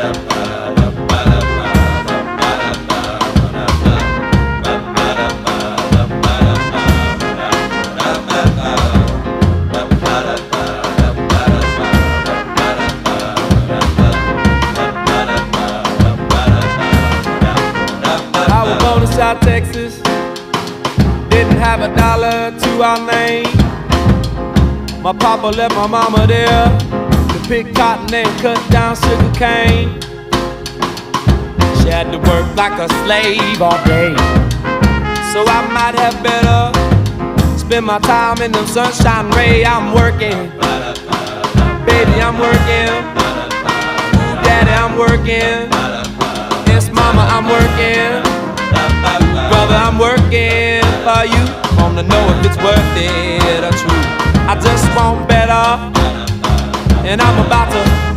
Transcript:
I was born in South Texas, didn't have $1 to our name. My papa left my mama there to pick cotton and cut down sugar cane. She had to work like a slave all day, so I might have better spend my time in the sunshine ray. I'm working, baby, I'm working. Ooh, daddy, I'm working. Yes, mama, I'm working. Brother, I'm working for you. Wanna know if it's worth it or true. I just want better, and I'm about to